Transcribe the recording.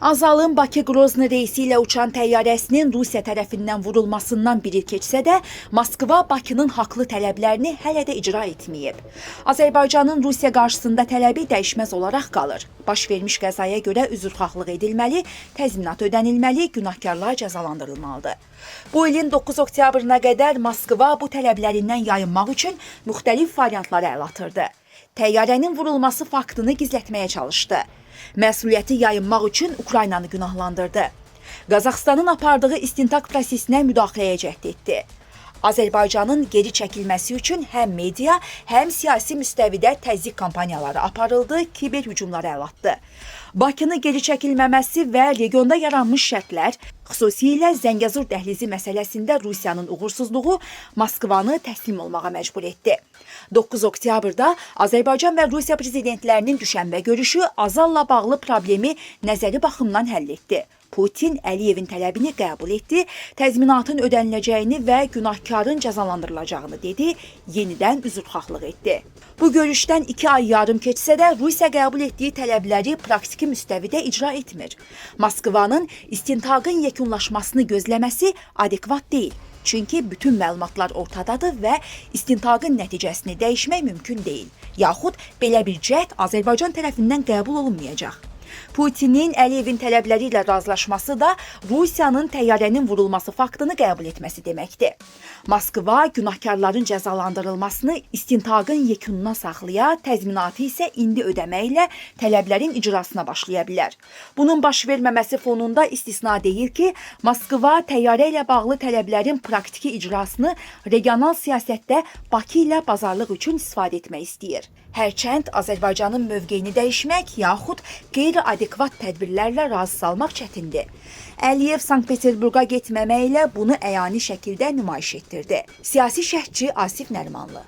Azal'ın Bakı-Qrozny reysi ilə uçan təyyarəsinin Rusiya tərəfindən vurulmasından bir il keçsə də, Moskva Bakının haqlı tələblərini hələ də icra etməyib. Azərbaycanın Rusiya qarşısında tələbi dəyişməz olaraq qalır. Baş vermiş qəzaya görə üzrxahlıq edilməli, təzminat ödənilməli, günahkarlar cəzalandırılmalıdır. Bu ilin 9 oktyabrına qədər Moskva bu tələblərindən yayınmaq üçün müxtəlif variantlara əl atırdı. Təyyarənin vurulması faktını gizlətməyə çalışdı. Məsuliyyəti yayınmaq üçün Ukraynanı günahlandırdı. Qazaxıstanın apardığı istintaq prosesinə müdaxiləyə cəhd etdi. Azərbaycanın geri çəkilməsi üçün həm media, həm siyasi müstəvidə təzyiq kampaniyaları aparıldı, kiber hücumlara əl atdı. Bakını geri çəkilməməsi və regionda yaranmış şərtlər, xüsusilə Zəngəzur dəhlizi məsələsində Rusiyanın uğursuzluğu Moskvanı təslim olmağa məcbur etdi. 9 oktyabrda Azərbaycan və Rusiya prezidentlərinin düşənbə görüşü Azalla bağlı problemi nəzəri baxımdan həll etdi. Putin Əliyevin tələbini qəbul etdi, təzminatın ödəniləcəyini və günahkarın cəzalandırılacağını dedi, yenidən üzrxahlıq etdi. Bu görüşdən 2 ay yarım keçsə də Rusiya qəbul etdiyi tələbləri praktiki müstəvidə icra etmir. Moskvanın istintaqın yekunlaşmasını gözləməsi adekvat deyil. Çünki bütün məlumatlar ortadadır və istintaqın nəticəsini dəyişmək mümkün deyil. Yaxud belə bir cəhd Azərbaycan tərəfindən qəbul olunmayacaq. Putinin Əliyevin tələbləri ilə razılaşması da Rusiyanın təyyarənin vurulması faktını qəbul etməsi deməkdir. Moskva günahkarların cəzalandırılmasını istintaqın yekununa saxlaya, təzminatı isə indi ödəməklə tələblərin icrasına başlaya bilər. Bunun baş verməməsi fonunda istisna deyil ki, Moskva təyyarə ilə bağlı tələblərin praktiki icrasını regional siyasətdə Bakı ilə bazarlıq üçün istifadə etmək istəyir. Hərçənd Azərbaycanın mövqeyini dəyişmək yaxud qeyri-adekvat tədbirlərlə razı salmaq çətindir. Əliyev Sankt-Peterburqa getməməklə bunu əyani şəkildə nümayiş etdirdi. Siyasi şərhçi Asif Nərimanlı.